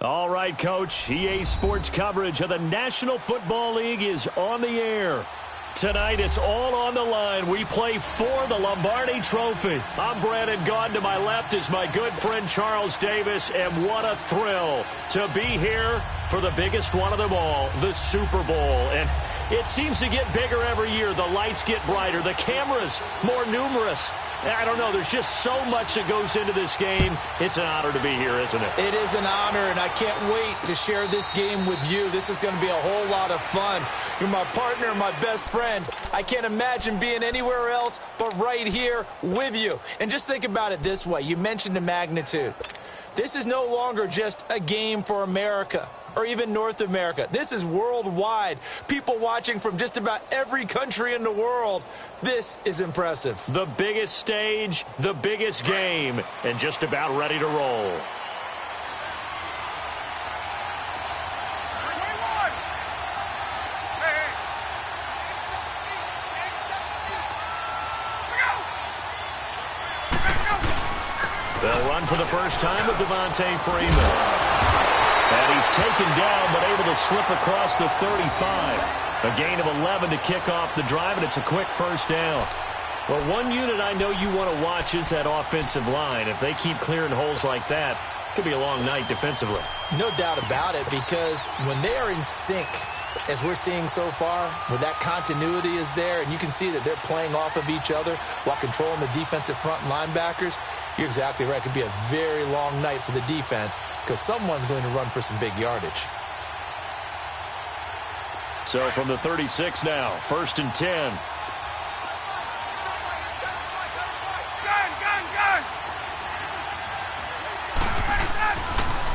All right, Coach. EA Sports coverage of the National Football League is on the air. Tonight, it's all on the line. We play for the Lombardi Trophy. I'm Brandon Gaudin. To my left is my good friend Charles Davis. And what a thrill to be here for the biggest one of them all, the Super Bowl. And it seems to get bigger every year. The lights get brighter. The cameras more numerous. I don't know. There's just so much that goes into this game. It's an honor to be here, isn't it? It is an honor, and I can't wait to share this game with you. This is going to be a whole lot of fun. You're my partner, my best friend. I can't imagine being anywhere else but right here with you. And just think about it this way. You mentioned the magnitude. This is no longer just a game for America or even North America. This is worldwide. People watching from just about every country in the world. This is impressive. The biggest stage, the biggest game, and just about ready to roll. They'll run for the first time with Devontae Freeman. And he's taken down, but able to slip across the 35. A gain of 11 to kick off the drive, and it's a quick first down. Well, one unit I know you want to watch is that offensive line. If they keep clearing holes like that, it could be a long night defensively. No doubt about it, because when they are in sync, as we're seeing so far, where that continuity is there, and you can see that they're playing off of each other while controlling the defensive front linebackers, you're exactly right. It could be a very long night for the defense because someone's going to run for some big yardage. So from the 36 now, 1st and 10.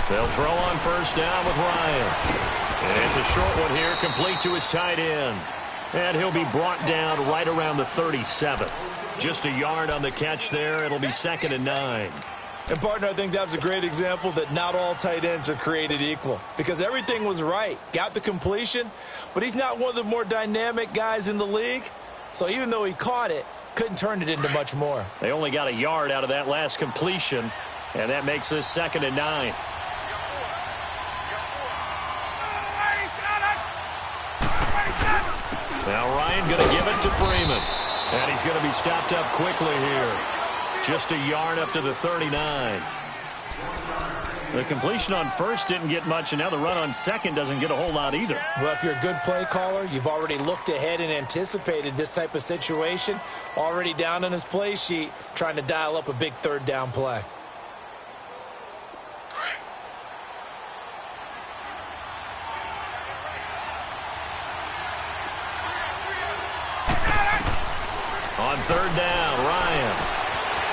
They'll throw on first down with Ryan. And it's a short one here, complete to his tight end. And he'll be brought down right around the 37. Just a yard on the catch there. It'll be 2nd and 9. And, partner, I think that was a great example that not all tight ends are created equal. Because everything was right. Got the completion, but he's not one of the more dynamic guys in the league. So even though he caught it, couldn't turn it into much more. They only got a yard out of that last completion, and that makes this 2nd and 9. Now Ryan going to give it to Freeman. And he's going to be stopped up quickly here. Just a yard up to the 39. The completion on first didn't get much, and now the run on second doesn't get a whole lot either. Well, if you're a good play caller, you've already looked ahead and anticipated this type of situation. Already down on his play sheet, trying to dial up a big 3rd down play. On 3rd down, Ryan.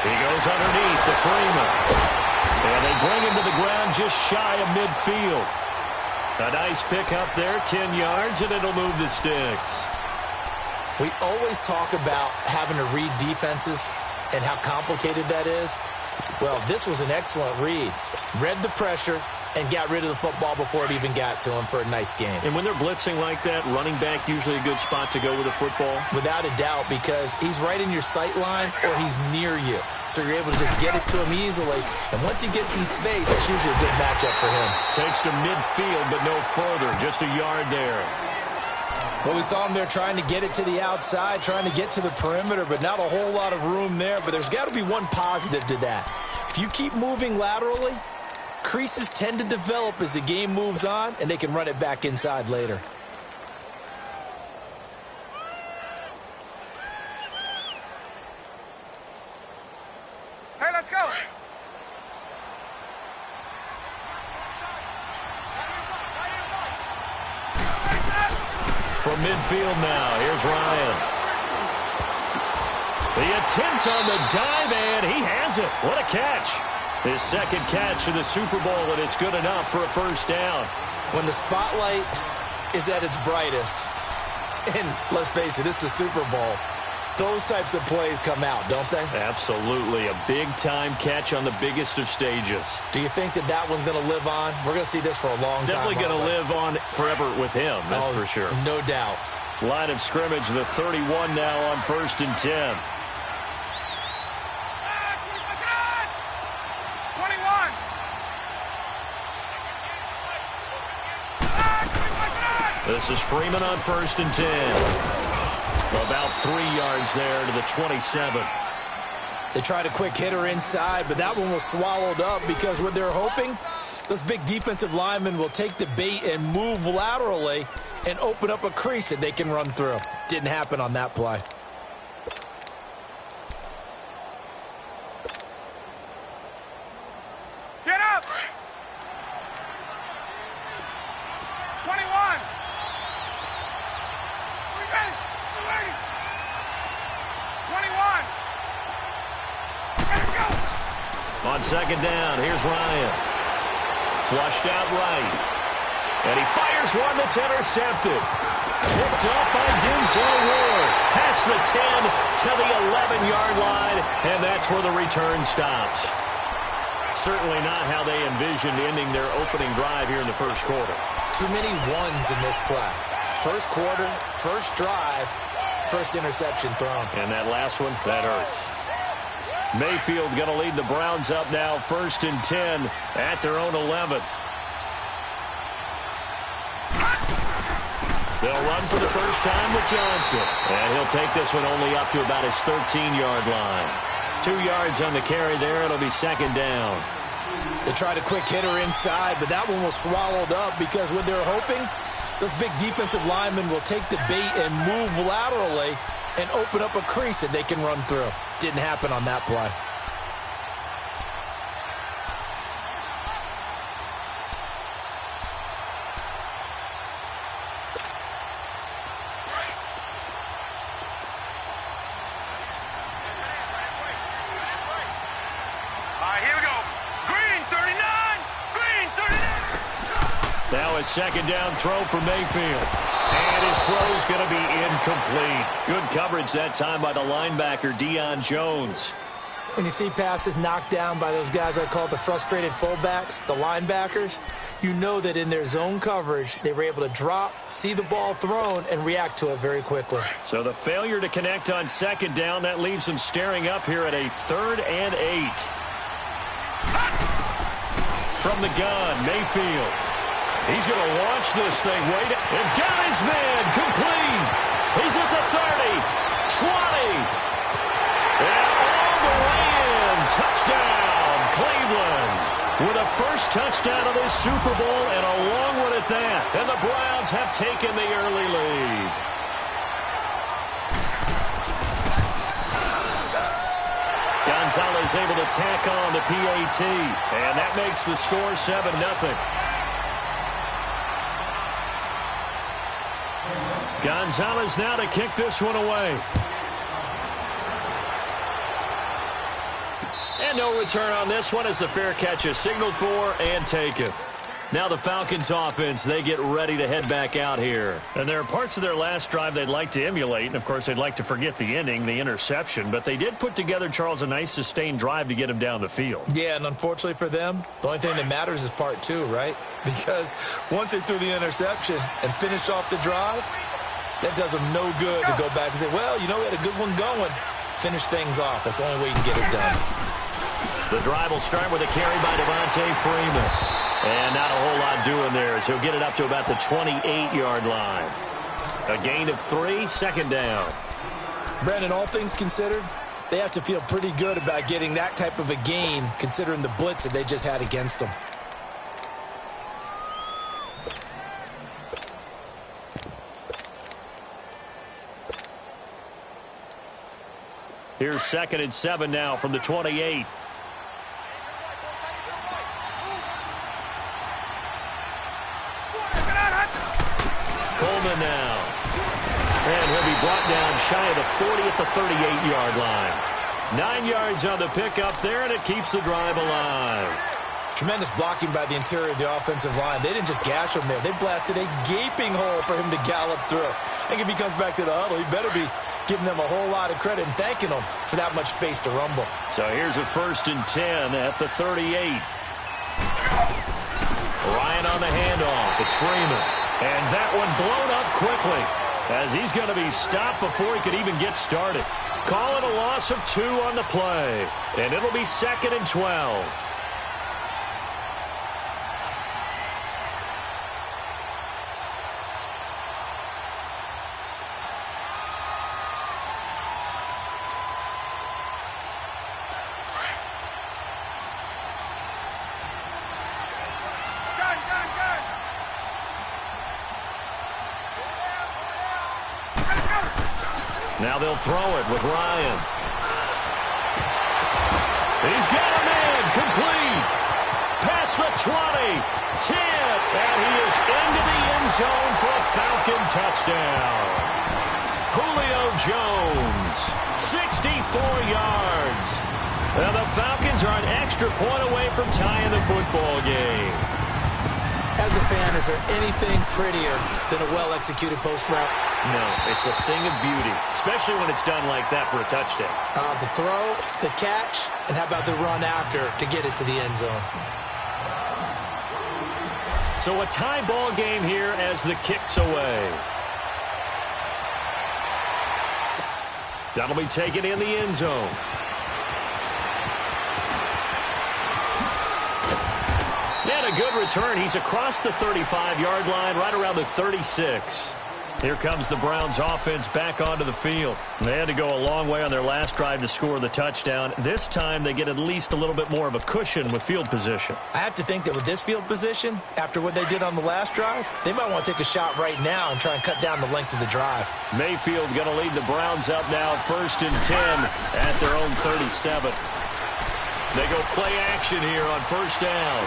He goes underneath to Freeman. And they bring him to the ground just shy of midfield. A nice pick up there, 10 yards, and it'll move the sticks. We always talk about having to read defenses and how complicated that is. Well, this was an excellent read. Read the pressure and got rid of the football before it even got to him for a nice game. And when they're blitzing like that, running back usually a good spot to go with the football? Without a doubt, because he's right in your sight line or he's near you. So you're able to just get it to him easily. And once he gets in space, it's usually a good matchup for him. Takes to midfield, but no further. Just a yard there. Well, we saw him there trying to get it to the outside, trying to get to the perimeter, but not a whole lot of room there. But there's got to be one positive to that. If you keep moving laterally, creases tend to develop as the game moves on, and they can run it back inside later. Hey, let's go. From midfield now, here's Ryan. The attempt on the dive, and he has it. What a catch. His 2nd catch of the Super Bowl, and it's good enough for a first down. When the spotlight is at its brightest, and let's face it, it's the Super Bowl, those types of plays come out, don't they? Absolutely. A big-time catch on the biggest of stages. Do you think that that one's going to live on? We're going to see this for a long time. Definitely going to live on forever with him, that's for sure. No doubt. Line of scrimmage, the 31 now on 1st and 10. This is Freeman on 1st and 10. About 3 yards there to the 27. They tried a quick hitter inside, but that one was swallowed up because what they're hoping, those big defensive linemen will take the bait and move laterally and open up a crease that they can run through. Didn't happen on that play. Get up! 21! We ready! 21! Let's go! On 2nd down, here's Ryan. Flushed out right. And he fires one that's intercepted. Picked up by Denzel Ward. Past the 10 to the 11-yard line, and that's where the return stops. Certainly not how they envisioned ending their opening drive here in the first quarter. Too many ones in this play. First quarter, first drive, first interception thrown. And that last one, that hurts. Mayfield going to lead the Browns up now, 1st and 10 at their own 11. They'll run for the first time with Johnson. And he'll take this one only up to about his 13-yard line. 2 yards on the carry there. It'll be 2nd down. They tried a quick hitter inside, but that one was swallowed up because what they're hoping, those big defensive linemen will take the bait and move laterally and open up a crease that they can run through. Didn't happen on that play. Here we go. Green 39! Green 39! Now a 2nd down throw for Mayfield. And his throw's going to be incomplete. Good coverage that time by the linebacker, Deion Jones. When you see passes knocked down by those guys I call the frustrated fullbacks, the linebackers, you know that in their zone coverage, they were able to drop, see the ball thrown, and react to it very quickly. So the failure to connect on 2nd down, that leaves them staring up here at a 3rd and 8. From the gun, Mayfield. He's going to launch this thing. Wait, and got his man complete. He's at the 30, 20. And all the way in. Touchdown, Cleveland. With a first touchdown of this Super Bowl and a long one at that. And the Browns have taken the early lead. Gonzalez able to tack on the PAT. And that makes the score 7-0. Gonzalez now to kick this one away. And no return on this one as the fair catch is signaled for and taken. Now the Falcons offense, they get ready to head back out here. And there are parts of their last drive they'd like to emulate. And, of course, they'd like to forget the ending, the interception. But they did put together, Charles, a nice sustained drive to get him down the field. Yeah, and unfortunately for them, the only thing that matters is part 2, right? Because once they threw the interception and finished off the drive, that does them no good to go back and say, well, you know, we had a good one going. Finish things off. That's the only way you can get it done. The drive will start with a carry by Devontae Freeman. And not a whole lot doing there as he'll get it up to about the 28-yard line. A gain of 3, 2nd down. Brandon, all things considered, they have to feel pretty good about getting that type of a gain considering the blitz that they just had against them. Here's 2nd and 7 now from the 28. Coleman now. And he'll be brought down shy of the 40 at the 38-yard line. 9 yards on the pickup there, and it keeps the drive alive. Tremendous blocking by the interior of the offensive line. They didn't just gash him there. They blasted a gaping hole for him to gallop through. I think if he comes back to the huddle, he better be giving them a whole lot of credit and thanking them for that much space to rumble. So here's a 1st and 10 at the 38. Ryan on the handoff. It's Freeman. And that one blown up quickly as he's going to be stopped before he could even get started. Call it a loss of 2 on the play. And it'll be 2nd and 12. Now they'll throw it with Ryan. He's got him in. Complete. Past the 20. 10. And he is into the end zone for a Falcon touchdown. Julio Jones, 64 yards. Now the Falcons are an extra point away from tying the football game. As a fan, is there anything prettier than a well-executed post route? No, it's a thing of beauty, especially when it's done like that for a touchdown. The throw, the catch, and how about the run after to get it to the end zone? So a tie ball game here as the kick's away. That'll be taken in the end zone. And a good return. He's across the 35-yard line, right around the 36. Here comes the Browns offense back onto the field. They had to go a long way on their last drive to score the touchdown. This time they get at least a little bit more of a cushion with field position. I have to think that with this field position, after what they did on the last drive, they might want to take a shot right now and try and cut down the length of the drive. Mayfield going to lead the Browns up now, 1st and 10 at their own 37. They go play action here on 1st down.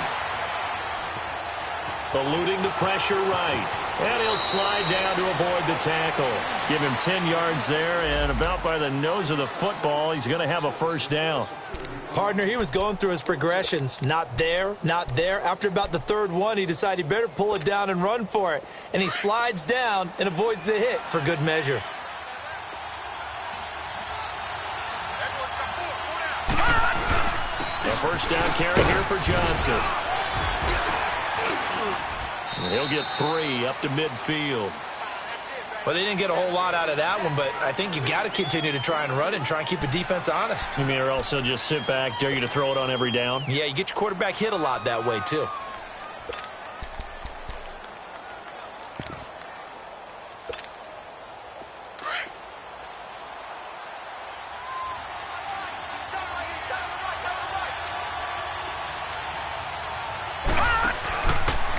Eluding the pressure right. And he'll slide down to avoid the tackle. Give him 10 yards there, and about by the nose of the football, he's going to have a 1st down. Partner, he was going through his progressions. Not there, not there. After about the 3rd one, he decided he better pull it down and run for it. And he slides down and avoids the hit for good measure. A 1st down carry here for Johnson. And he'll get 3 up to midfield. Well, they didn't get a whole lot out of that one, but I think you've got to continue to try and run and try and keep the defense honest. You mean or else they'll just sit back, dare you to throw it on every down? Yeah, you get your quarterback hit a lot that way, too.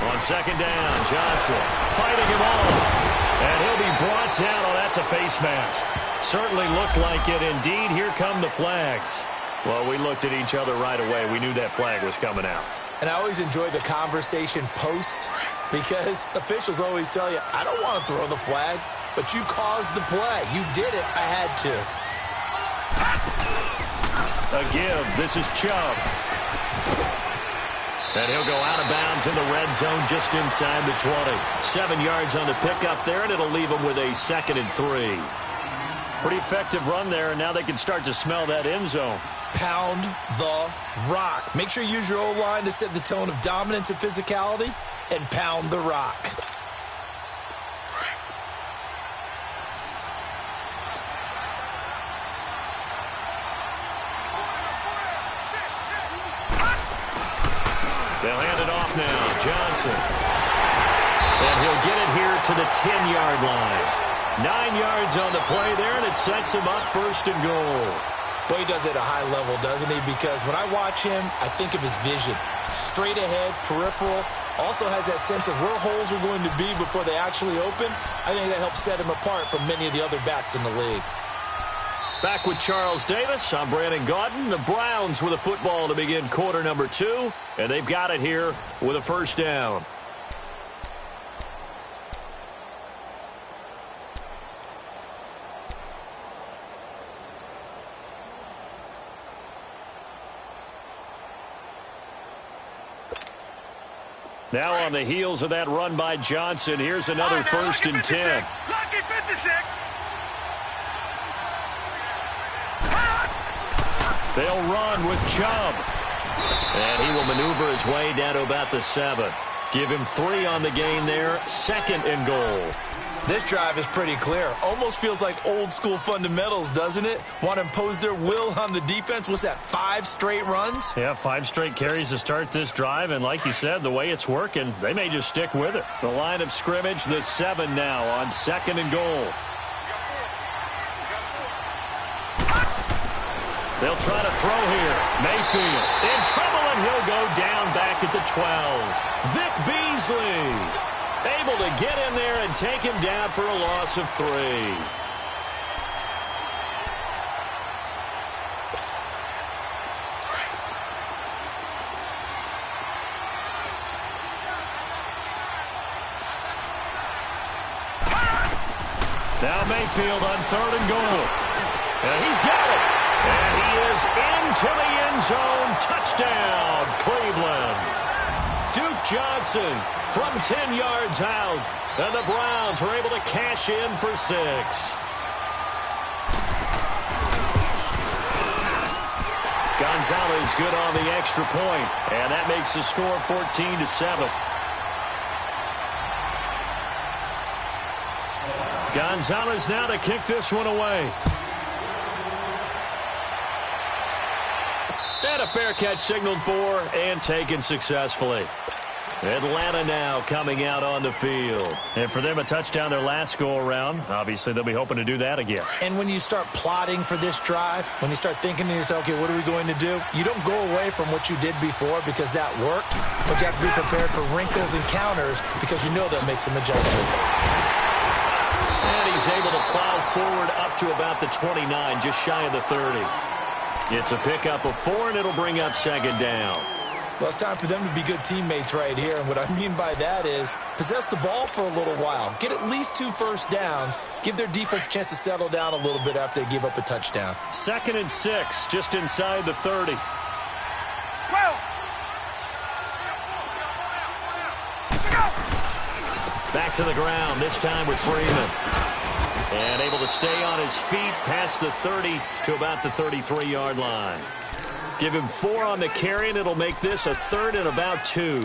On 2nd down, Johnson fighting him off. And he'll be brought down. Oh, that's a face mask. Certainly looked like it. Indeed, here come the flags. Well, we looked at each other right away. We knew that flag was coming out. And I always enjoy the conversation post because officials always tell you, I don't want to throw the flag, but you caused the play. You did it. I had to. A give. This is Chubb. And he'll go out of bounds in the red zone just inside the 20. 7 yards on the pickup there, and it'll leave him with a 2nd and 3. Pretty effective run there, and now they can start to smell that end zone. Pound the rock. Make sure you use your O-line to set the tone of dominance and physicality, and pound the rock. They'll hand it off now. Johnson. And he'll get it here to the 10-yard line. 9 yards on the play there, and it sets him up 1st and goal. Boy, he does it at a high level, doesn't he? Because when I watch him, I think of his vision. Straight ahead, peripheral. Also has that sense of where holes are going to be before they actually open. I think that helps set him apart from many of the other backs in the league. Back with Charles Davis, I'm Brandon Gaudin. The Browns with a football to begin quarter number 2, and they've got it here with a 1st down. Now on the heels of that run by Johnson, here's another 1st and 10. Lucky 56. They'll run with Chubb. And he will maneuver his way down to about the 7. Give him 3 on the gain there. 2nd and goal. This drive is pretty clear. Almost feels like old school fundamentals, doesn't it? Want to impose their will on the defense. What's that, 5 straight runs? Yeah, 5 straight carries to start this drive. And like you said, the way it's working, they may just stick with it. The line of scrimmage, the 7 now on 2nd and goal. They'll try to throw here. Mayfield in trouble, and he'll go down back at the 12. Vic Beasley able to get in there and take him down for a loss of 3. Now Mayfield on 3rd and goal. And he's got it. And he is into the end zone. Touchdown, Cleveland. Duke Johnson from 10 yards out. And the Browns are able to cash in for 6. Gonzalez good on the extra point. And that makes the score 14-7. Gonzalez now to kick this one away. And a fair catch signaled for and taken successfully. Atlanta now coming out on the field. And for them, a touchdown their last go-around. Obviously, they'll be hoping to do that again. And when you start plotting for this drive, when you start thinking to yourself, okay, what are we going to do? You don't go away from what you did before because that worked. But you have to be prepared for wrinkles and counters because you know they'll make some adjustments. And he's able to plow forward up to about the 29, just shy of the 30. It's a pickup of 4, and it'll bring up 2nd down. Well, it's time for them to be good teammates right here. And what I mean by that is possess the ball for a little while. Get at least 2 first downs. Give their defense a chance to settle down a little bit after they give up a touchdown. 2nd and 6, just inside the 30. 12. Back to the ground, this time with Freeman. And able to stay on his feet past the 30 to about the 33-yard line. Give him 4 on the carry, and it'll make this a 3rd and about 2.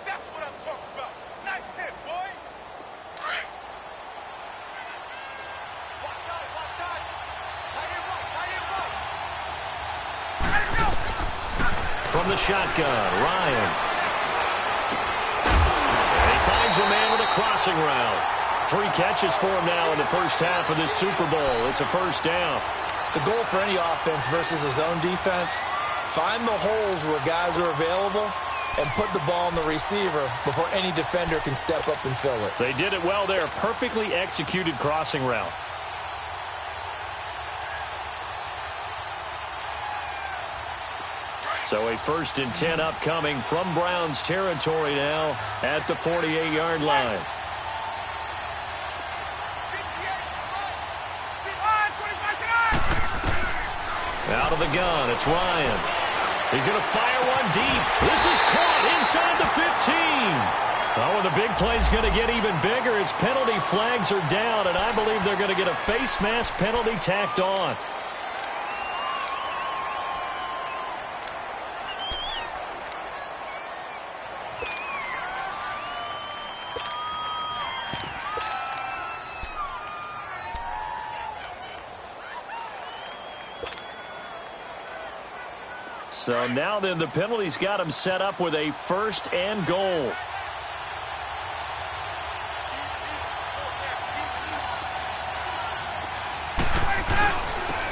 That's what I'm talking about. Nice hit, boy. Watch out, watch out. Tight end right. From the shotgun, Ryan. And he finds a man with a crossing route. 3 catches for him now in the first half of this Super Bowl. It's a 1st down. The goal for any offense versus a zone defense, find the holes where guys are available and put the ball in the receiver before any defender can step up and fill it. They did it well there. Perfectly executed crossing route. So a 1st and 10 upcoming from Browns territory now at the 48-yard line. Out of the gun, it's Ryan. He's going to fire one deep. This is caught inside the 15. Oh, and the big play's going to get even bigger as penalty flags are down, and I believe they're going to get a face mask penalty tacked on. So now then the penalty's got him set up with a 1st and goal.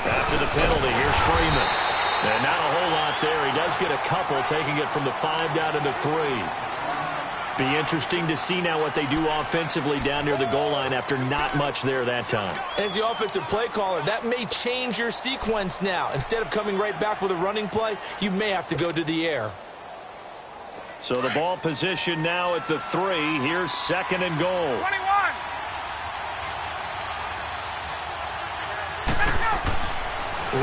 After the penalty, here's Freeman. And not a whole lot there. He does get a couple, taking it from the 5 down to the 3. Be interesting to see now what they do offensively down near the goal line after not much there that time. As the offensive play caller, that may change your sequence now. Instead of coming right back with a running play, you may have to go to the air. So the ball position now at the 3. Here's 2nd and goal. 21.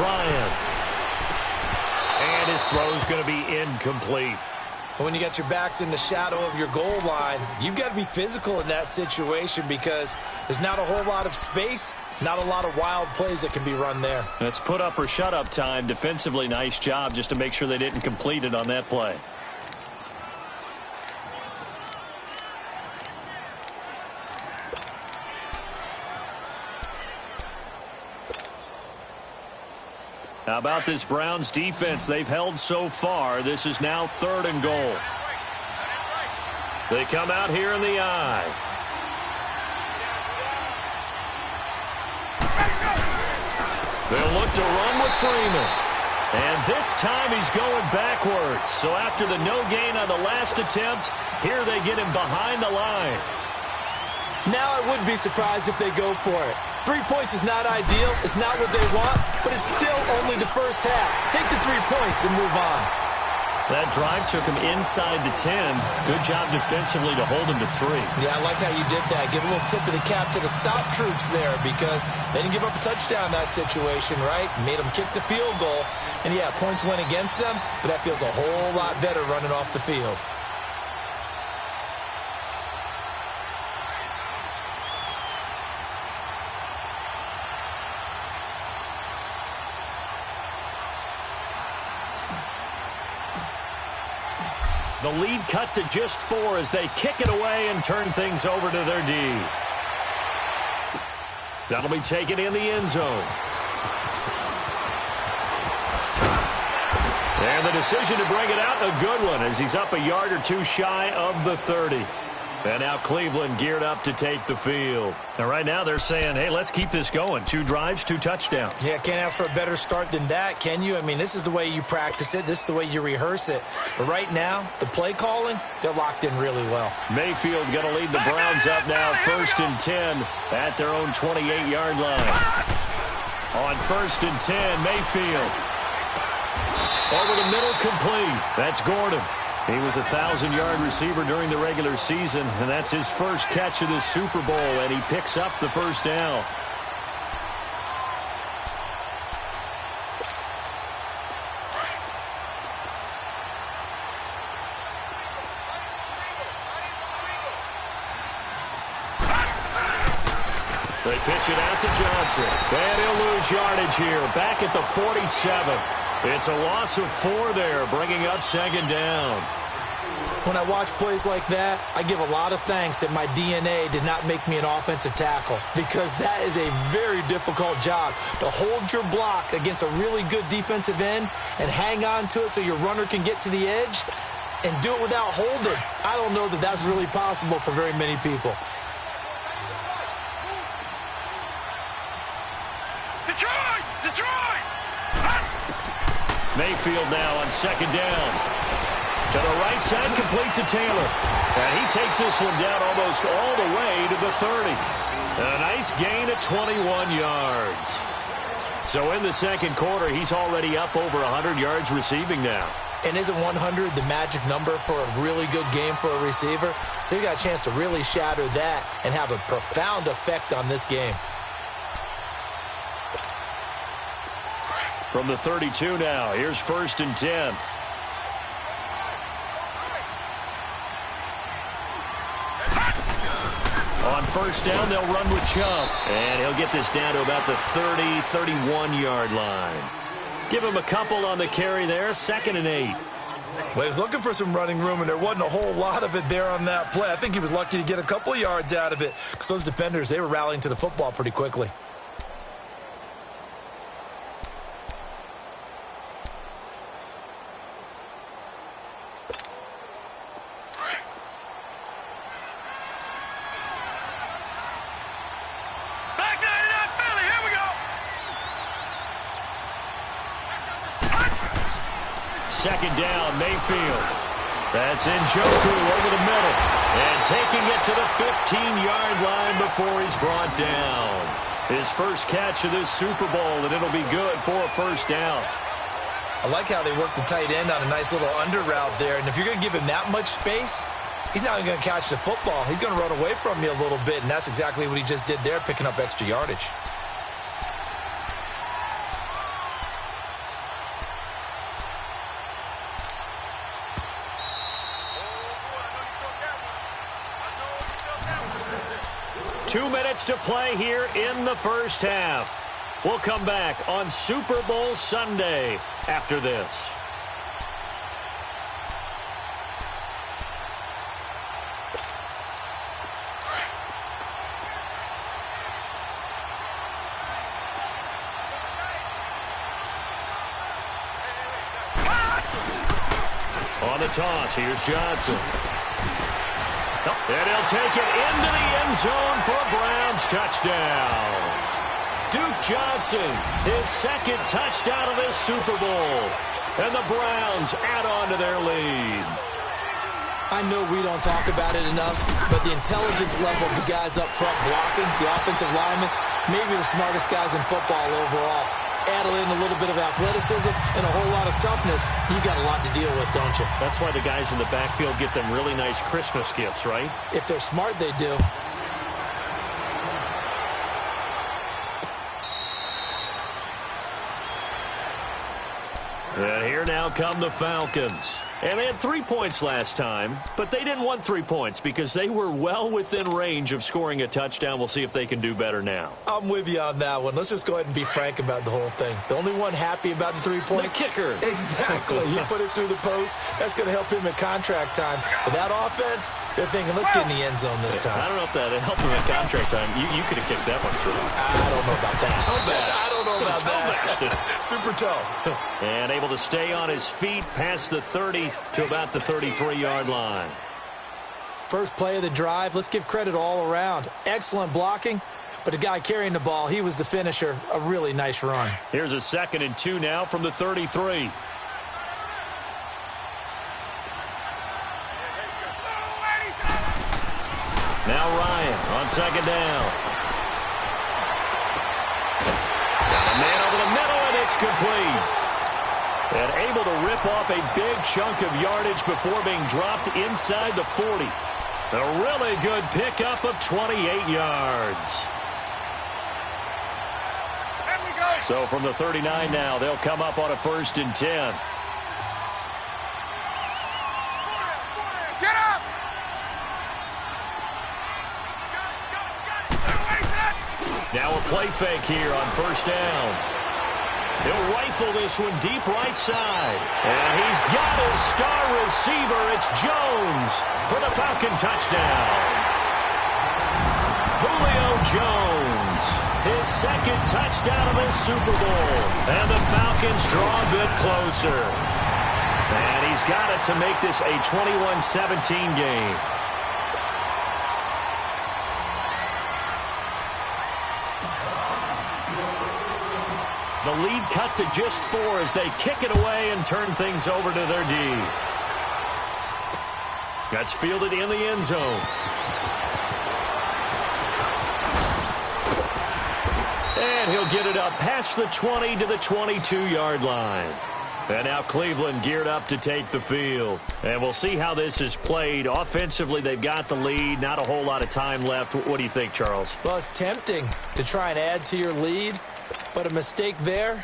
Ryan. And his throw's going to be incomplete. When you got your backs in the shadow of your goal line, you've got to be physical in that situation because there's not a whole lot of space, not a lot of wild plays that can be run there. That's put up or shut up time. Defensively, nice job just to make sure they didn't complete it on that play. How about this Browns defense they've held so far? This is now 3rd and goal. They come out here in the eye. They'll look to run with Freeman. And this time he's going backwards. So after the no gain on the last attempt, here they get him behind the line. Now I would be surprised if they go for it. 3 points is not ideal. It's not what they want, but it's still only the first half. Take the 3 points and move on. That drive took him inside the 10. Good job defensively to hold him to 3. Yeah, I like how you did that. Give a little tip of the cap to the stop troops there because they didn't give up a touchdown in that situation, right? Made them kick the field goal. And, yeah, points went against them, but that feels a whole lot better running off the field. The lead cut to just 4 as they kick it away and turn things over to their D. That'll be taken in the end zone. And the decision to bring it out, a good one, as he's up a yard or two shy of the 30. And now Cleveland geared up to take the field. And right now they're saying, hey, let's keep this going. 2 drives, 2 touchdowns. Yeah, can't ask for a better start than that, can you? I mean, this is the way you practice it. This is the way you rehearse it. But right now, the play calling, they're locked in really well. Mayfield going to lead the Browns up now, 1st and 10 at their own 28-yard line. On 1st and 10, Mayfield. Over the middle, complete. That's Gordon. He was a 1,000-yard receiver during the regular season, and that's his first catch of this Super Bowl, and he picks up the first down. They pitch it out to Johnson, and he'll lose yardage here, back at the 47. It's a loss of 4 there, bringing up 2nd down. When I watch plays like that, I give a lot of thanks that my DNA did not make me an offensive tackle because that is a very difficult job to hold your block against a really good defensive end and hang on to it so your runner can get to the edge and do it without holding. I don't know that that's really possible for very many people. Detroit! Mayfield now on 2nd down. To the right side, complete to Taylor. And he takes this one down almost all the way to the 30. And a nice gain of 21 yards. So in the second quarter, he's already up over 100 yards receiving now. And isn't 100 the magic number for a really good game for a receiver? So he got a chance to really shatter that and have a profound effect on this game. From the 32 now, here's 1st and 10. On 1st down, they'll run with Chubb. And he'll get this down to about the 30, 31-yard line. Give him a couple on the carry there, 2nd and 8. Well, he was looking for some running room, and there wasn't a whole lot of it there on that play. I think he was lucky to get a couple of yards out of it because those defenders, they were rallying to the football pretty quickly. Second down, Mayfield. That's Njoku over the middle. And taking it to the 15-yard line before he's brought down. His first catch of this Super Bowl, and it'll be good for a 1st down. I like how they work the tight end on a nice little under route there. And if you're going to give him that much space, he's not going to catch the football. He's going to run away from you a little bit, and that's exactly what he just did there, picking up extra yardage. Two minutes to play here in the first half. We'll come back on Super Bowl Sunday after this. On the toss, here's Johnson. And he'll take it into the end zone for a Browns touchdown. Duke Johnson, his 2nd touchdown of this Super Bowl. And the Browns add on to their lead. I know we don't talk about it enough, but the intelligence level of the guys up front blocking, the offensive linemen, maybe the smartest guys in football overall. add in a little bit of athleticism and a whole lot of toughness, you got a lot to deal with, don't you? That's why the guys in the backfield get them really nice Christmas gifts, right? If they're smart, they do. And here now come the Falcons. And they had 3 points last time, but they didn't want 3 points because they were well within range of scoring a touchdown. We'll see if they can do better now. I'm with you on that one. Let's just go ahead and be frank about the whole thing. The only one happy about the 3-point? The kicker. Exactly. He put it through the post. That's going to help him at contract time. But that offense, they're thinking, let's get in the end zone this time. I don't know if that helped him at contract time. You could have kicked that one through. I don't know about that. I don't know about that. Super toe. And able to stay on his feet past the 30 to about the 33-yard line. First play of the drive. Let's give credit all around. Excellent blocking. But the guy carrying the ball, he was the finisher. A really nice run. Here's a 2nd and 2 now from the 33. Now Ryan on 2nd down. And a man over the middle, and it's complete. And able to rip off a big chunk of yardage before being dropped inside the 40. A really good pickup of 28 yards. So from the 39 now, they'll come up on a 1st and 10. Get up! Now a play fake here on 1st down. He'll rifle this one deep right side. And he's got his star receiver. It's Jones for the Falcon touchdown. Julio Jones, his 2nd touchdown of the Super Bowl. And the Falcons draw a bit closer. And he's got it to make this a 21-17 game. The lead cut to just 4 as they kick it away and turn things over to their D. That's fielded in the end zone. And he'll get it up past the 20 to the 22-yard line. And now Cleveland geared up to take the field. And we'll see how this is played. Offensively, they've got the lead. Not a whole lot of time left. What do you think, Charles? Well, it's tempting to try and add to your lead. But a mistake there,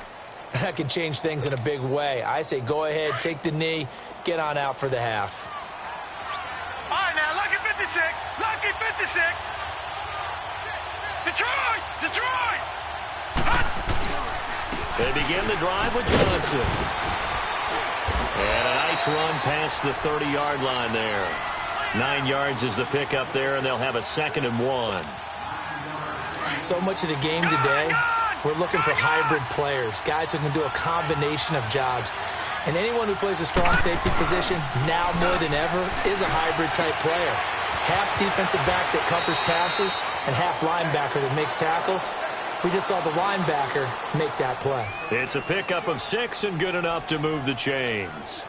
that can change things in a big way. I say go ahead, take the knee, get on out for the half. All right, now, lucky 56. Lucky 56. Detroit! Detroit! They begin the drive with Johnson. And a nice run past the 30-yard line there. 9 yards is the pickup there, and they'll have a 2nd and 1. So much of the game today, we're looking for hybrid players, guys who can do a combination of jobs. And anyone who plays a strong safety position, now more than ever, is a hybrid-type player. Half defensive back that covers passes and half linebacker that makes tackles. We just saw the linebacker make that play. It's a pickup of 6 and good enough to move the chains.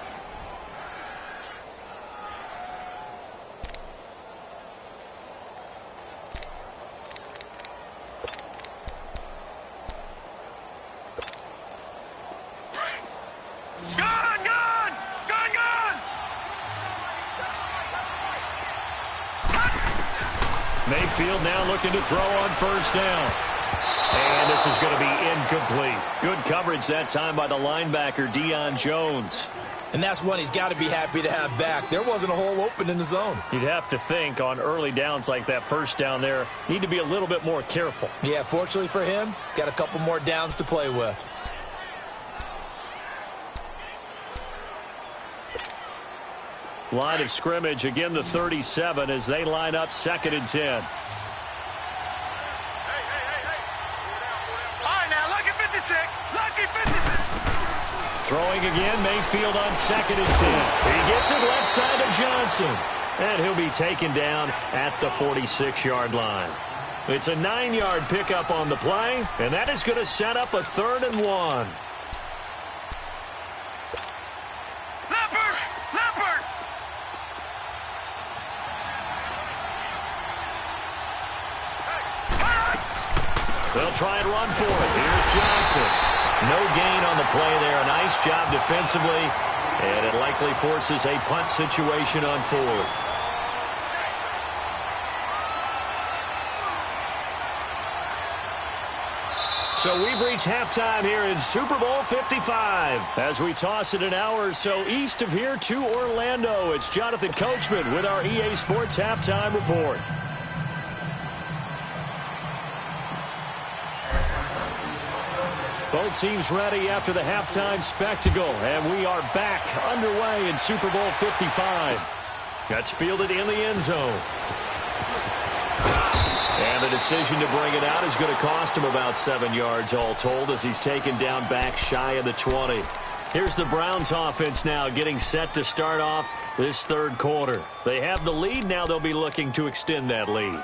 Mayfield now looking to throw on 1st down. And this is going to be incomplete. Good coverage that time by the linebacker, Deion Jones. And that's one he's got to be happy to have back. There wasn't a hole open in the zone. You'd have to think on early downs like that 1st down there, need to be a little bit more careful. Yeah, fortunately for him, got a couple more downs to play with. Line of scrimmage, again the 37 as they line up 2nd and 10. All right, now, lucky 56. Lucky 56. Throwing again, Mayfield on 2nd and 10. He gets it left side to Johnson. And he'll be taken down at the 46-yard line. It's a 9-yard pickup on the play, and that is going to set up a 3rd and 1. They'll try and run for it. Here's Johnson. No gain on the play there. Nice job defensively, and it likely forces a punt situation on fourth. So we've reached halftime here in Super Bowl 55. As we toss it an hour or so east of here to Orlando, it's Jonathan Coachman with our EA Sports Halftime Report. Both teams ready after the halftime spectacle, and we are back underway in Super Bowl 55. That's fielded in the end zone. And the decision to bring it out is going to cost him about 7 yards all told as he's taken down back shy of the 20. Here's the Browns offense now getting set to start off this third quarter. They have the lead. Now they'll be looking to extend that lead.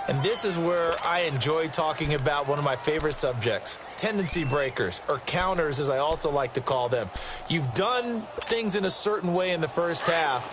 And this is where I enjoy talking about one of my favorite subjects, tendency breakers, or counters as I also like to call them. You've done things in a certain way in the first half,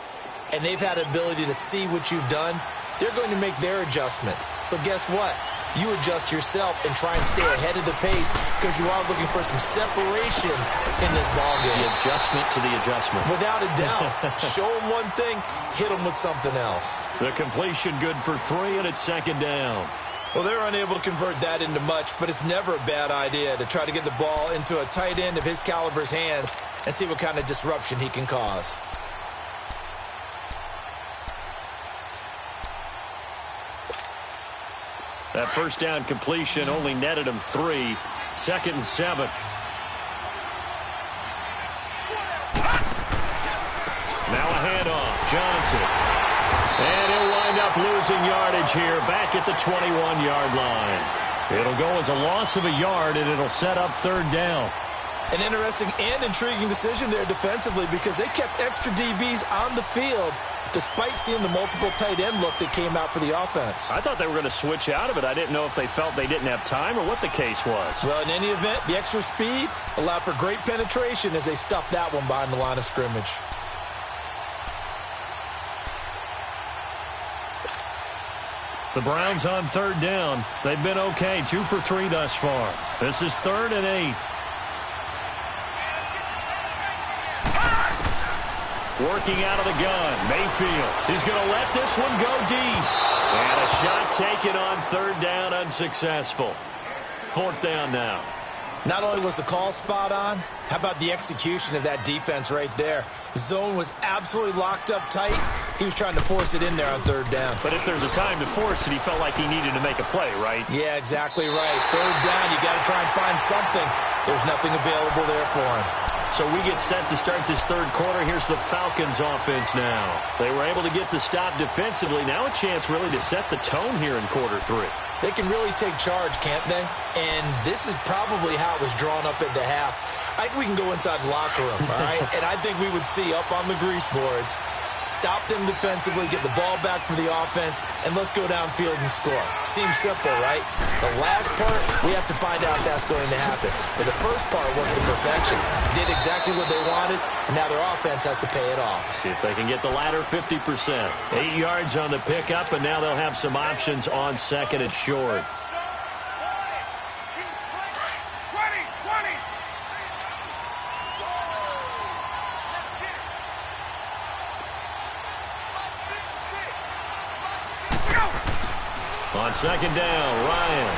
and they've had ability to see what you've done. They're going to make their adjustments. So guess what? You adjust yourself and try and stay ahead of the pace because you are looking for some separation in this ballgame. The adjustment to the adjustment. Without a doubt. Show them one thing, hit them with something else. The completion good for 3, and it's second down. Well, they're unable to convert that into much, but it's never a bad idea to try to get the ball into a tight end of his caliber's hands and see what kind of disruption he can cause. That first down completion only netted him 3. 2nd and 7. Now a handoff. Johnson. And he'll wind up losing yardage here back at the 21-yard line. It'll go as a loss of a yard, and it'll set up third down. An interesting and intriguing decision there defensively because they kept extra DBs on the field despite seeing the multiple tight end look that came out for the offense. I thought they were going to switch out of it. I didn't know if they felt they didn't have time or what the case was. Well, in any event, the extra speed allowed for great penetration as they stuffed that one behind the line of scrimmage. The Browns on third down. They've been okay, 2 for 3 thus far. This is 3rd and 8. Working out of the gun, Mayfield. He's going to let this one go deep. And a shot taken on third down, unsuccessful. 4th down now. Not only was the call spot on, how about the execution of that defense right there? The zone was absolutely locked up tight. He was trying to force it in there on third down. But if there's a time to force it, he felt like he needed to make a play, right? Yeah, exactly right. Third down, you got to try and find something. There's nothing available there for him. So we get set to start this third quarter. Here's the Falcons offense now. They were able to get the stop defensively. Now a chance really to set the tone here in quarter 3. They can really take charge, can't they? And this is probably how it was drawn up at the half. I think we can go inside the locker room, all right? And I think we would see up on the grease boards, stop them defensively, get the ball back for the offense, and let's go downfield and score. Seems simple, right? The last part, we have to find out if that's going to happen. But the first part worked to perfection. Did exactly what they wanted, and now their offense has to pay it off. See if they can get the latter 50%. 8 yards on the pickup, and now they'll have some options on second and short. 20. On second down, Ryan.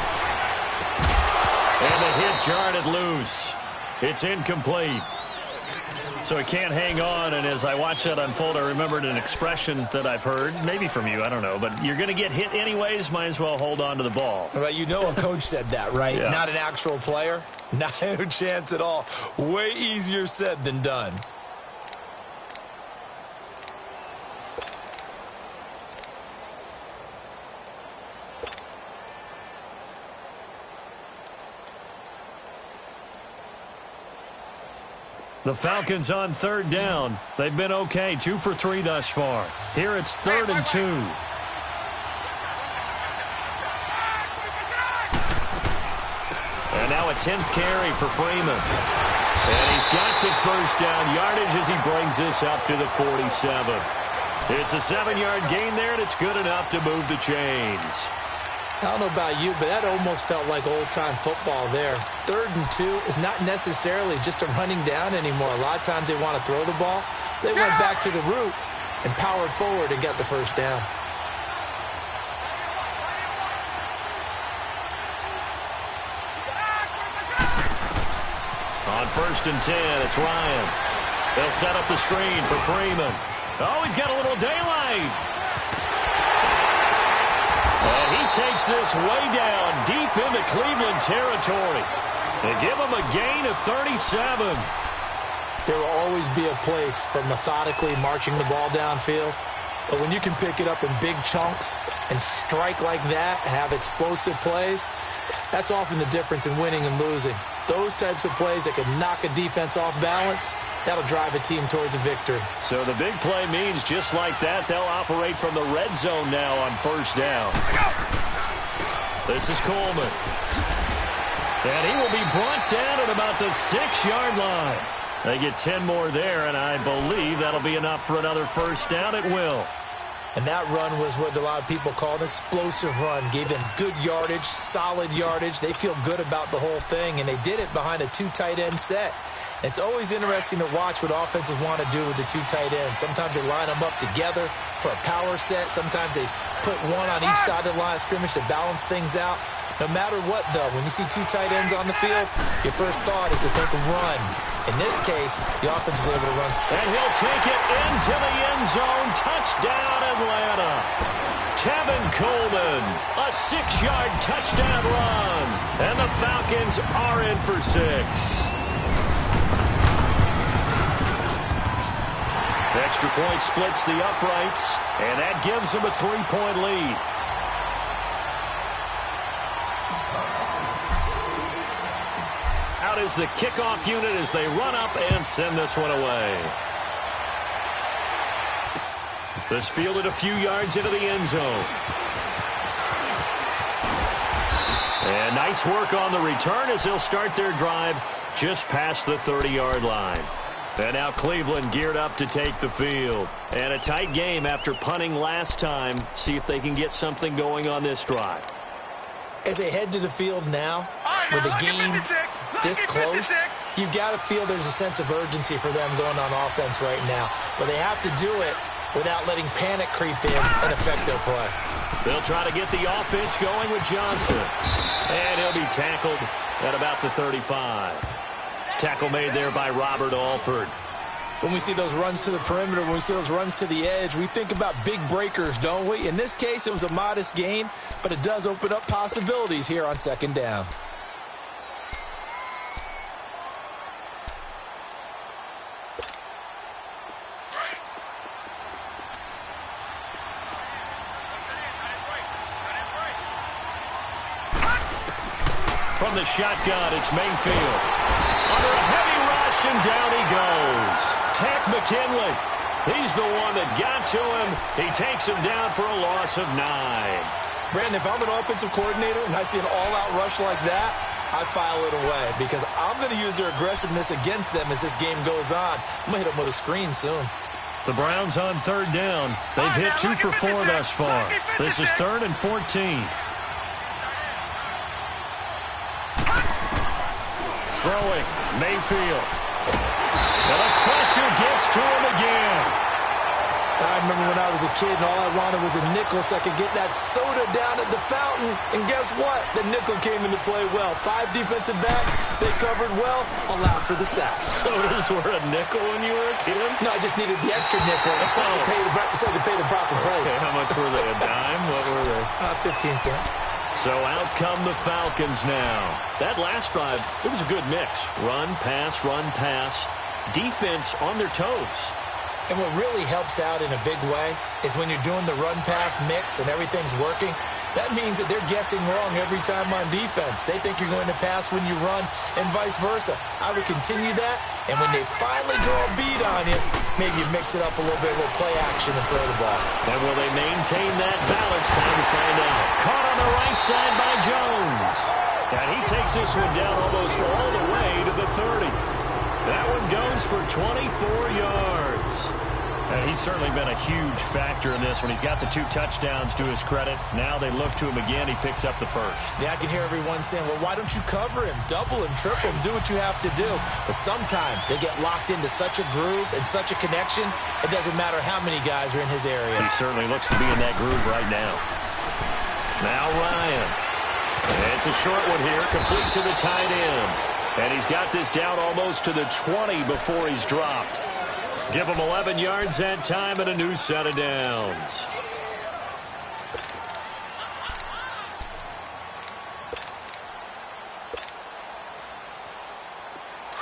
And the hit jarred it loose. It's incomplete. So he can't hang on, and as I watch that unfold, I remembered an expression that I've heard, maybe from you, I don't know, but you're going to get hit anyways, might as well hold on to the ball. Right, you know a coach said that, right? Yeah. Not an actual player. Not a chance at all. Way easier said than done. The Falcons on third down. They've been okay, 2 for 3 thus far. Here it's 3rd and 2. And now a 10th carry for Freeman. And he's got the first down yardage as he brings this up to the 47. It's a 7-yard gain there, and it's good enough to move the chains. I don't know about you, but that almost felt like old-time football there. 3rd and 2 is not necessarily just a running down anymore. A lot of times they want to throw the ball. They went back to the roots and powered forward and got the first down. On 1st and 10, it's Ryan. They'll set up the screen for Freeman. Oh, he's got a little daylight. And he takes this way down deep into Cleveland territory. They give him a gain of 37. There will always be a place for methodically marching the ball downfield. But when you can pick it up in big chunks and strike like that, have explosive plays, that's often the difference in winning and losing. Those types of plays that can knock a defense off balance, that'll drive a team towards a victory. So the big play means just like that, they'll operate from the red zone now on 1st down. This is Coleman. And he will be brought down at about the 6-yard line. They get 10 more there, and I believe that'll be enough for another 1st down. It will. And that run was what a lot of people call an explosive run. Gave them good yardage, solid yardage. They feel good about the whole thing, and they did it behind a 2 tight end set. It's always interesting to watch what offenses want to do with the 2 tight ends. Sometimes they line them up together for a power set. Sometimes they put one on each side of the line of scrimmage to balance things out. No matter what, though, when you see 2 tight ends on the field, your first thought is to think run. In this case, the offense was able to run. And he'll take it into the end zone. Touchdown, Atlanta. Tevin Coleman, a 6-yard touchdown run. And the Falcons are in for 6. Extra point splits the uprights, and that gives them a 3-point lead. Out is the kickoff unit as they run up and send this one away. This fielded a few yards into the end zone. And nice work on the return as they'll start their drive just past the 30-yard line. And now Cleveland geared up to take the field. And a tight game after punting last time. See if they can get something going on this drive. As they head to the field now, with the game this close, you've got to feel there's a sense of urgency for them going on offense right now. But they have to do it without letting panic creep in and affect their play. They'll try to get the offense going with Johnson. And he'll be tackled at about the 35. Tackle made there by Robert Alford. When we see those runs to the perimeter, when we see those runs to the edge, we think about big breakers, don't we? In this case, it was a modest gain, but it does open up possibilities here on 2nd down. From the shotgun, it's Mayfield. Under a heavy rush, and down he goes. Tack McKinley. He's the one that got to him. He takes him down for a loss of 9. Brandon, if I'm an offensive coordinator and I see an all-out rush like that, I file it away because I'm going to use their aggressiveness against them as this game goes on. I'm going to hit them with a screen soon. The Browns on 3rd down. They've hit 2 for 4 thus far. This is 3rd and 14. Throwing, Mayfield. And the pressure gets to him again. I remember when I was a kid and all I wanted was a nickel so I could get that soda down at the fountain. And guess what? The nickel came into play well. 5 defensive backs, they covered well, allowed for the sacks. Sodas were a nickel when you were a kid? No, I just needed the extra nickel so I could pay the proper price. Okay, how much were they? A dime? What were they? 15 cents. So out come the Falcons now. That last drive, it was a good mix. Run, pass, defense on their toes. And what really helps out in a big way is when you're doing the run-pass mix and everything's working, that means that they're guessing wrong every time on defense. They think you're going to pass when you run and vice versa. I would continue that, and when they finally draw a beat on you, maybe you mix it up a little bit with play action and throw the ball. And will they maintain that balance? Time to find out. Caught on the right side by Jones. And he takes this one down almost all the way to the 30. That one goes for 24 yards. And he's certainly been a huge factor in this when he's got the 2 touchdowns to his credit. Now they look to him again. He picks up the first. Yeah, I can hear everyone saying, well, why don't you cover him? Double him, triple him, do what you have to do. But sometimes they get locked into such a groove and such a connection, it doesn't matter how many guys are in his area. He certainly looks to be in that groove right now. Now Ryan. It's a short one here, complete to the tight end. And he's got this down almost to the 20 before he's dropped. Give him 11 yards that time and a new set of downs.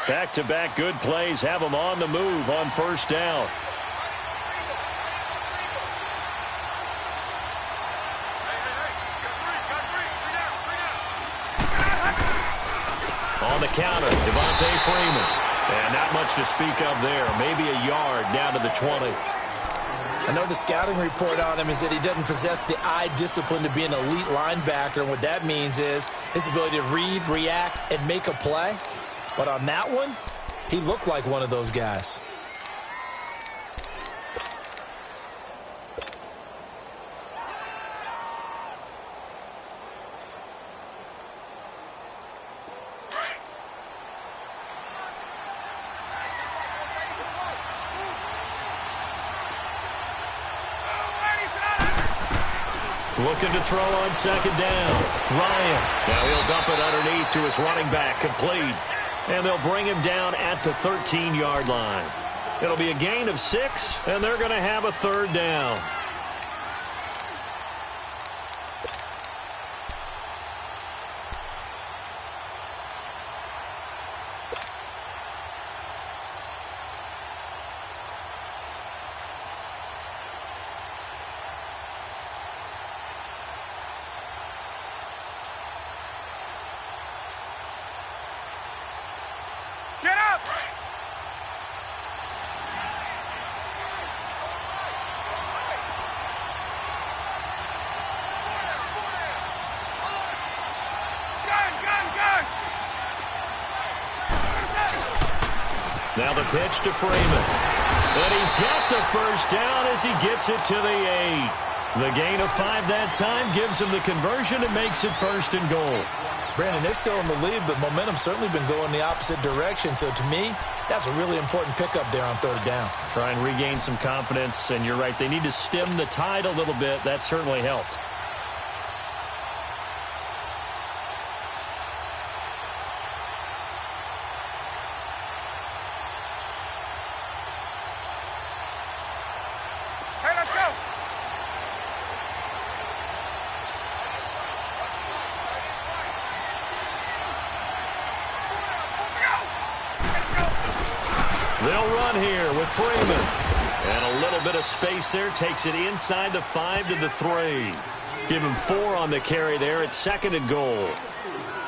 Back-to-back good plays have him on the move on first down. On the counter, Devontae Freeman. And not much to speak of there. Maybe a yard down to the 20. I know the scouting report on him is that he doesn't possess the eye discipline to be an elite linebacker. And what that means is his ability to read, react, and make a play. But on that one, he looked like one of those guys. Looking to throw on second down. Ryan. Now he'll dump it underneath to his running back. Complete. And they'll bring him down at the 13-yard line. It'll be a gain of 6, and they're going to have a third down. Now the pitch to Freeman. And he's got the first down as he gets it to the 8. The gain of 5 that time gives him the conversion and makes it first and goal. Brandon, they're still in the lead, but momentum's certainly been going the opposite direction. So to me, that's a really important pickup there on third down. Try and regain some confidence, and you're right. They need to stem the tide a little bit. That certainly helped. They'll run here with Freeman. And a little bit of space there. Takes it inside the 5 to the 3. Give him 4 on the carry there. It's second and goal.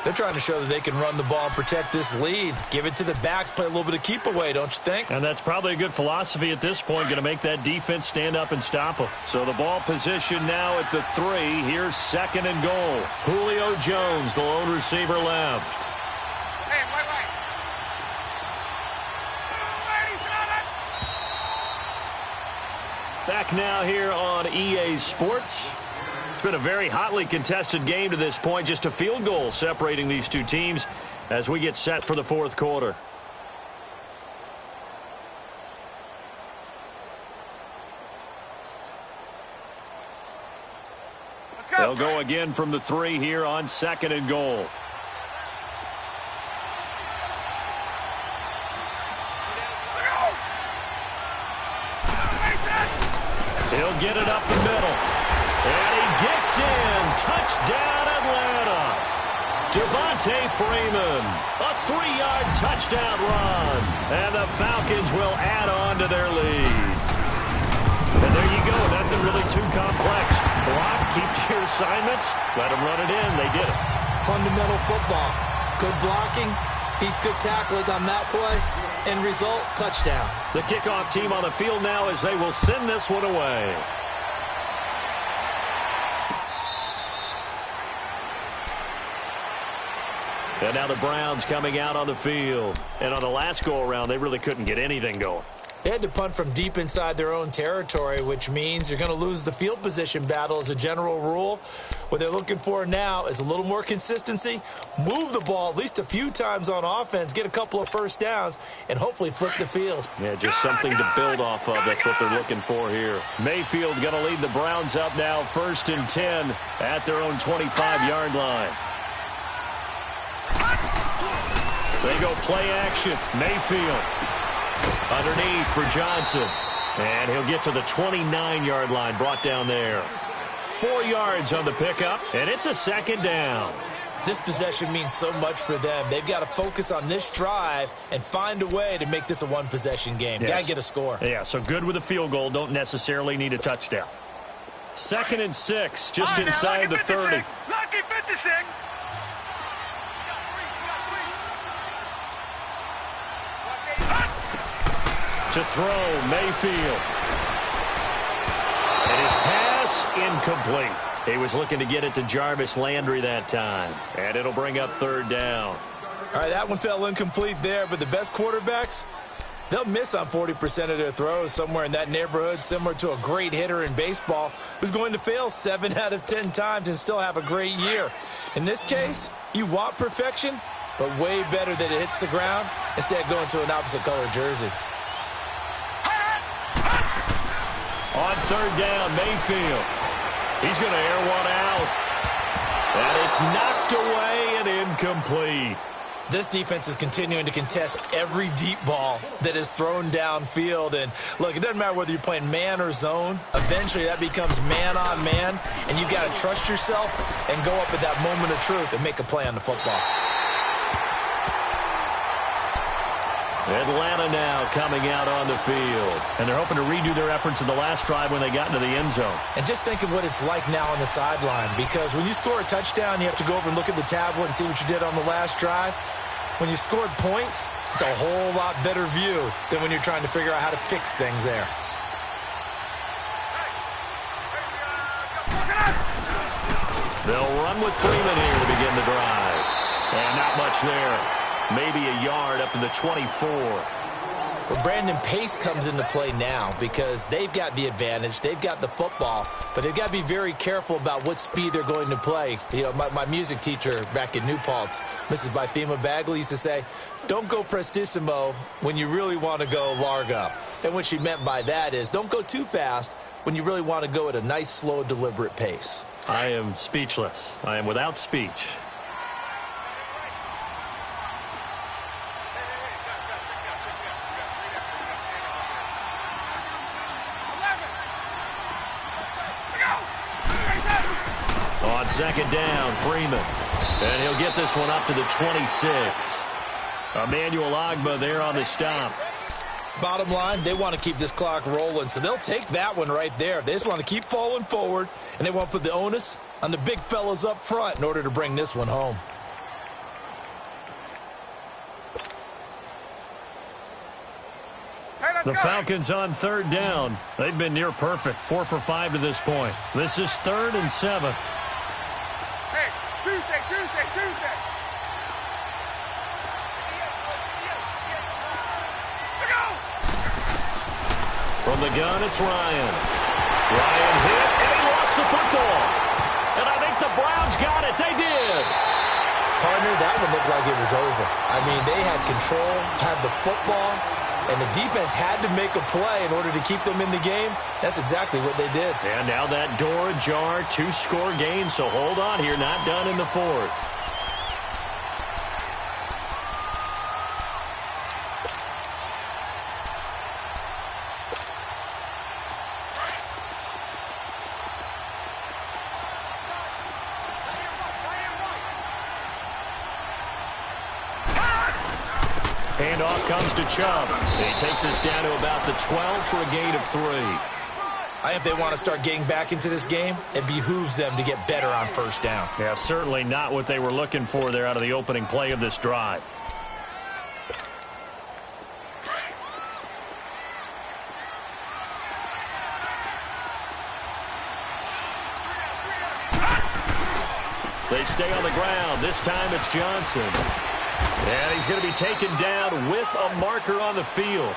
They're trying to show that they can run the ball and protect this lead. Give it to the backs. Play a little bit of keep away, don't you think? And that's probably a good philosophy at this point. Going to make that defense stand up and stop them. So the ball position now at the 3. Here's second and goal. Julio Jones, the lone receiver left. Back now here on EA Sports. It's been a very hotly contested game to this point. Just a field goal separating these two teams as we get set for the fourth quarter. They'll go again from the 3 here on second and goal. He'll get it up the middle. And he gets in. Touchdown, Atlanta. Devontae Freeman. A 3-yard touchdown run. And the Falcons will add on to their lead. And there you go. Nothing really too complex. Block, keep to your assignments. Let them run it in. They did it. Fundamental football. Good blocking. Beats good tackling on that play. End result, touchdown. The kickoff team on the field now as they will send this one away. And now the Browns coming out on the field. And on the last go-around, they really couldn't get anything going. They had to punt from deep inside their own territory, which means you're going to lose the field position battle as a general rule. What they're looking for now is a little more consistency, move the ball at least a few times on offense, get a couple of first downs, and hopefully flip the field. Yeah, just something to build off of. That's what they're looking for here. Mayfield going to lead the Browns up now, 1st and 10 at their own 25-yard line. They go play action. Mayfield underneath for Johnson. And he'll get to the 29-yard line, brought down there. 4 yards on the pickup, and it's a 2nd down. This possession means so much for them. They've got to focus on this drive and find a way to make this a one-possession game. Yes. Got to get a score. Yeah, so good with a field goal. Don't necessarily need a touchdown. 2nd and 6, just inside the 30. Lucky 56. To throw, Mayfield. And his pass incomplete. He was looking to get it to Jarvis Landry that time. And it'll bring up 3rd down. All right, that one fell incomplete there, but the best quarterbacks, they'll miss on 40% of their throws, somewhere in that neighborhood, similar to a great hitter in baseball who's going to fail 7 out of 10 times and still have a great year. In this case, you want perfection, but way better that it hits the ground instead of going to an opposite color jersey. On 3rd down, Mayfield. He's going to air one out. And it's knocked away and incomplete. This defense is continuing to contest every deep ball that is thrown downfield. And, look, it doesn't matter whether you're playing man or zone. Eventually, that becomes man-on-man, and you've got to trust yourself and go up at that moment of truth and make a play on the football. Atlanta now coming out on the field. And they're hoping to redo their efforts in the last drive when they got into the end zone. And just think of what it's like now on the sideline, because when you score a touchdown, you have to go over and look at the tablet and see what you did on the last drive. When you scored points, it's a whole lot better view than when you're trying to figure out how to fix things there. They'll run with Freeman here to begin the drive. And not much there. Maybe a yard up to the 24. Well, Brandon, pace comes into play now because they've got the advantage. They've got the football, but they've got to be very careful about what speed they're going to play. You know, my music teacher back in New Paltz, Mrs. Bagle, used to say, don't go prestissimo when you really want to go largo. And what she meant by that is don't go too fast when you really want to go at a nice, slow, deliberate pace. I am speechless. I am without speech. On 2nd down, Freeman. And he'll get this one up to the 26. Emmanuel Ogbah there on the stop. Bottom line, they want to keep this clock rolling, so they'll take that one right there. They just want to keep falling forward, and they want to put the onus on the big fellas up front in order to bring this one home. The Falcons on 3rd down. They've been near perfect, 4 for 5 to this point. This is 3rd and 7. Hey, Tuesday. From the gun, it's Ryan. Ryan hit, and he lost the football. And I think the Browns got it. They did. Partner, that one looked like it was over. I mean, they had control, had the football, and the defense had to make a play in order to keep them in the game. That's exactly what they did. And now that door ajar, 2-score game, so hold on here, not done in the 4th. Handoff comes to Chubb. He takes us down to about the 12 for a gain of 3. If they want to start getting back into this game, it behooves them to get better on 1st down. Yeah, certainly not what they were looking for there out of the opening play of this drive. They stay on the ground. This time it's Johnson. And he's going to be taken down with a marker on the field.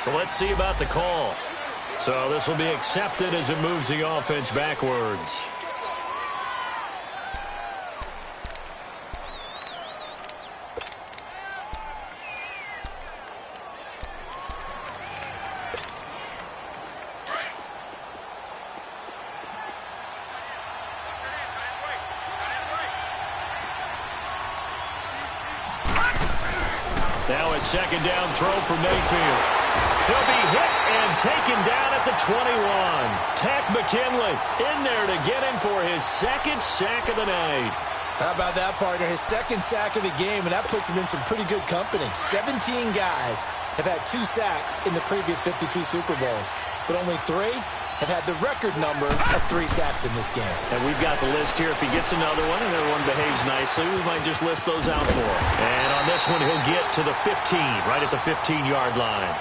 So let's see about the call. So this will be accepted as it moves the offense backwards. Now a second down throw for Mayfield. He'll be hit and taken down at the 21. Tack McKinley in there to get him for his second sack of the night. How about that, partner? His second sack of the game, and that puts him in some pretty good company. 17 guys have had 2 sacks in the previous 52 Super Bowls, but only 3 have had the record number of 3 sacks in this game. And we've got the list here. If he gets another one and everyone behaves nicely, we might just list those out for him. And on this one, he'll get to the 15, right at the 15-yard line.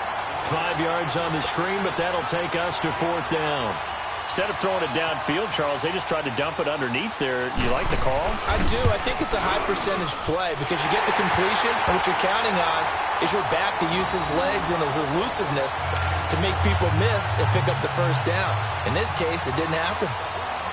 5 yards on the screen, but that'll take us to 4th down. Instead of throwing it downfield, Charles, they just tried to dump it underneath there. You like the call? I do. I think it's a high-percentage play because you get the completion, and what you're counting on is your back to use his legs and his elusiveness to make people miss and pick up the first down. In this case, it didn't happen.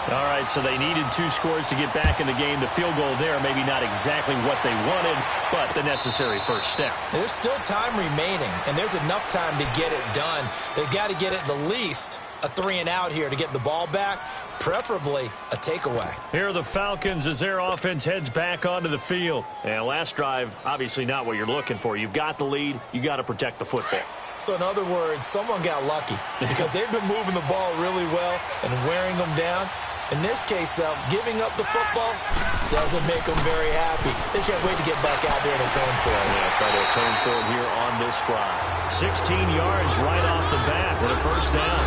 All right, so they needed 2 scores to get back in the game. The field goal there, maybe not exactly what they wanted, but the necessary first step. There's still time remaining, and there's enough time to get it done. They've got to get at the least a 3-and-out here to get the ball back, preferably a takeaway. Here are the Falcons as their offense heads back onto the field. And last drive, obviously not what you're looking for. You've got the lead. You got to protect the football. So in other words, someone got lucky because they've been moving the ball really well and wearing them down. In this case, though, giving up the football doesn't make them very happy. They can't wait to get back out there and atone for it. Yeah, try to atone for it here on this drive. 16 yards right off the bat with a first down.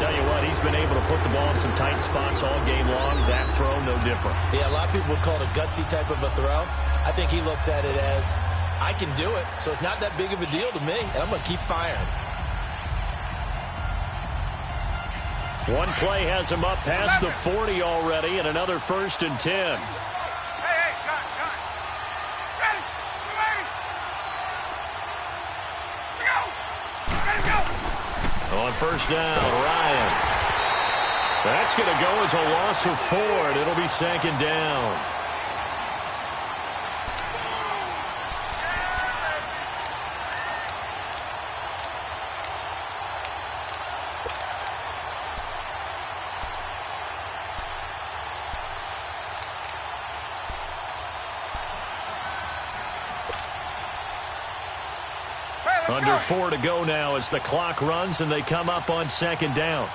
Tell you what, he's been able to put the ball in some tight spots all game long. That throw, no different. Yeah, a lot of people would call it a gutsy type of a throw. I think he looks at it as, I can do it, so it's not that big of a deal to me, and I'm going to keep firing. One play has him up past the 40 already, and another 1st and 10. Hey, gun. Ready? Ready? Go. On first down, Ryan. That's going to go as a loss of 4, and it'll be 2nd down. Under 4 to go now as the clock runs and they come up on 2nd down.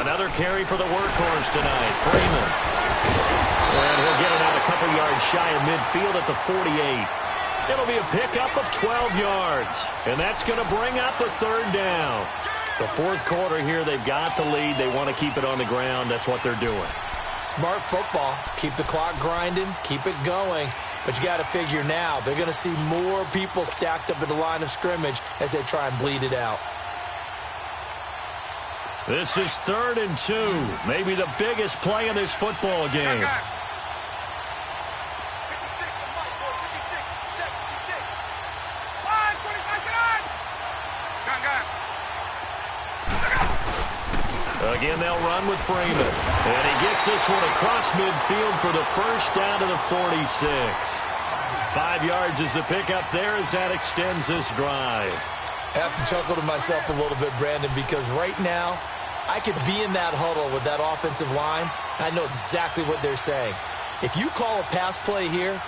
Another carry for the workhorse tonight, Freeman. And he'll get it out a couple yards shy of midfield at the 48. It'll be a pickup of 12 yards. And that's going to bring up the 3rd down. The 4th quarter here, they've got the lead. They want to keep it on the ground. That's what they're doing. Smart football. Keep the clock grinding. Keep it going. But you got to figure now they're going to see more people stacked up at the line of scrimmage as they try and bleed it out. This is 3rd and 2. Maybe the biggest play in this football game. Again, they'll run with Freeman. And he gets this one across midfield for the first down to the 46. 5 yards is the pickup there as that extends this drive. I have to chuckle to myself a little bit, Brandon, because right now I could be in that huddle with that offensive line, and I know exactly what they're saying. If you call a pass play here,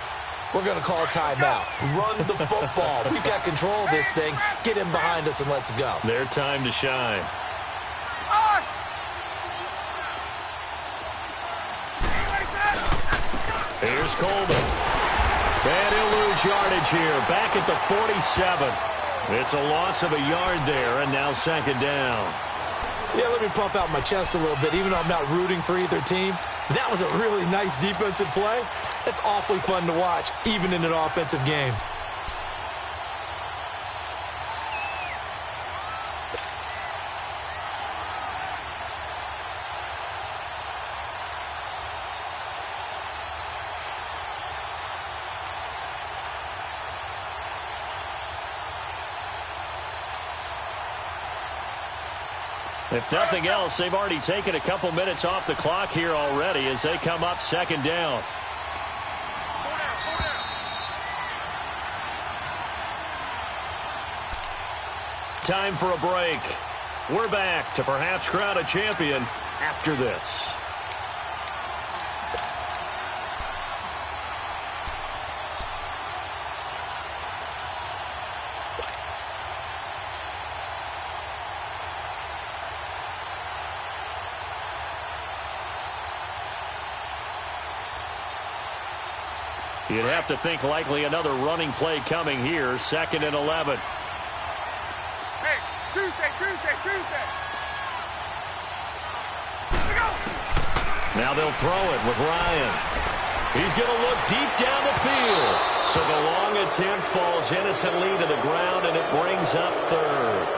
we're going to call a timeout. Run the football. We've got control of this thing. Get in behind us and let's go. Their time to shine. Here's Coleman. And he'll lose yardage here. Back at the 47. It's a loss of a yard there, and now 2nd down. Yeah, let me pump out my chest a little bit, even though I'm not rooting for either team. That was a really nice defensive play. It's awfully fun to watch, even in an offensive game. If nothing else, they've already taken a couple minutes off the clock here already as they come up second down. Time for a break. We're back to perhaps crown a champion after this. You'd have to think likely another running play coming here, 2nd and 11. Hey, Tuesday. Here we go. Now they'll throw it with Ryan. He's going to look deep down the field. So the long attempt falls innocently to the ground, and it brings up 3rd.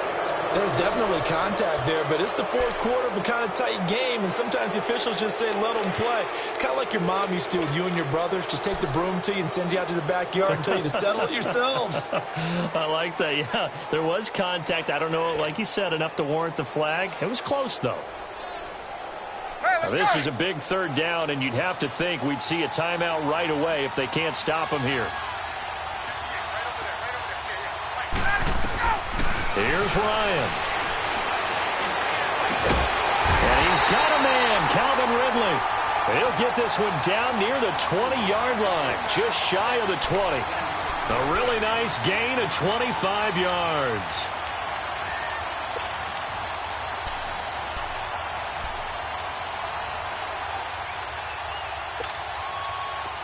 There's definitely contact there, but it's the 4th quarter of a kind of tight game, and sometimes the officials just say, let them play. Kind of like your mom used to with you and your brothers. Just take the broom to you and send you out to the backyard and tell you to settle it yourselves. I like that, yeah. There was contact. I don't know, like you said, enough to warrant the flag. It was close, though. Hey, Now, this is a big 3rd down, and you'd have to think we'd see a timeout right away if they can't stop him here. Here's Ryan. And he's got a man, Calvin Ridley. He'll get this one down near the 20-yard line, just shy of the 20. A really nice gain of 25 yards.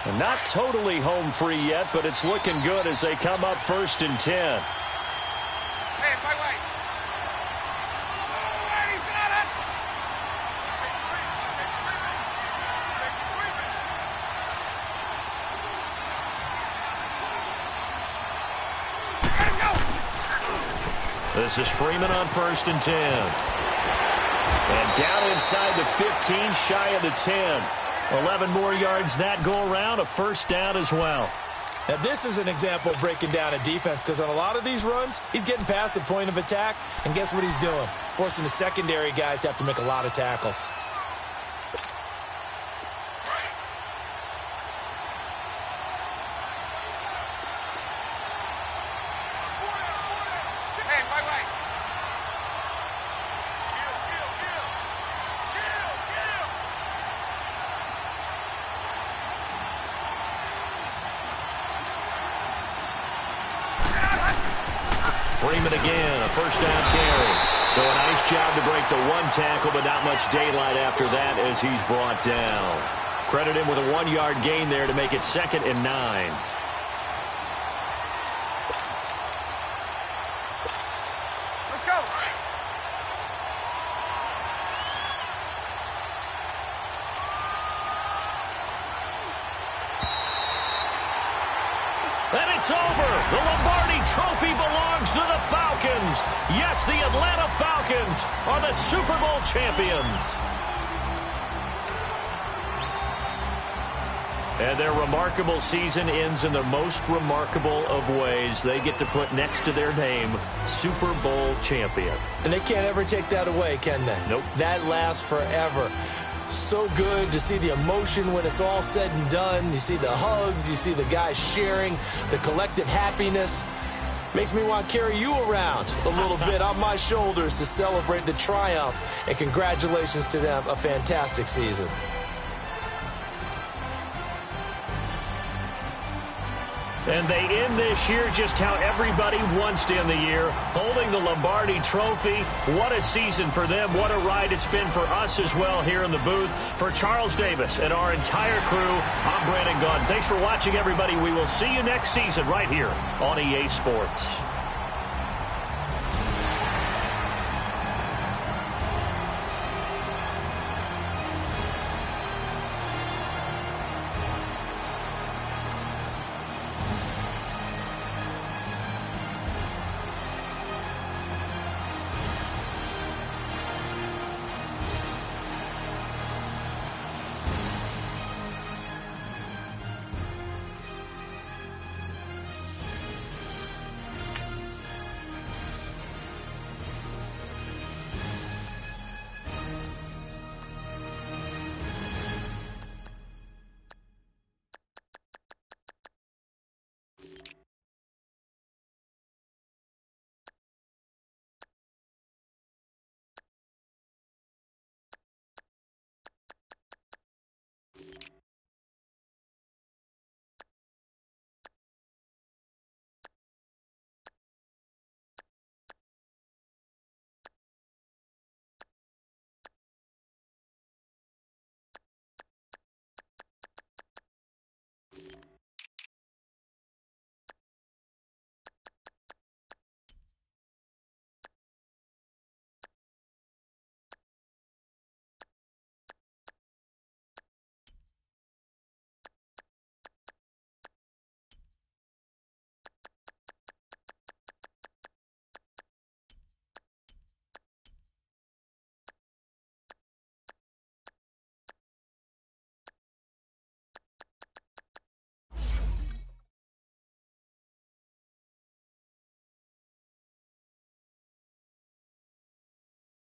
And not totally home free yet, but it's looking good as they come up 1st and 10. Hey, my way. Oh, he's got it. Let him go. This is Freeman on 1st and 10. And down inside the 15, shy of the 10. 11 more yards that go around, a 1st down as well. Now, this is an example of breaking down a defense because on a lot of these runs, he's getting past the point of attack, and guess what he's doing? Forcing the secondary guys to have to make a lot of tackles. Hey, my way. Freeman again, a 1st down carry. So a nice job to break the 1 tackle, but not much daylight after that as he's brought down. Credit him with a 1-yard gain there to make it 2nd and 9. Let's go. And it's over. The Lombardi Trophy belongs to the Falcons. Yes, the Atlanta Falcons are the Super Bowl champions. And their remarkable season ends in the most remarkable of ways. They get to put next to their name, Super Bowl champion. And they can't ever take that away, can they? Nope. That lasts forever. So good to see the emotion when it's all said and done. You see the hugs, you see the guys sharing, the collective happiness. Makes me want to carry you around a little bit on my shoulders to celebrate the triumph. And congratulations to them, a fantastic season. And they end this year just how everybody wants to end the year, holding the Lombardi Trophy. What a season for them. What a ride it's been for us as well here in the booth. For Charles Davis and our entire crew, I'm Brandon Gaudin. Thanks for watching, everybody. We will see you next season right here on EA Sports.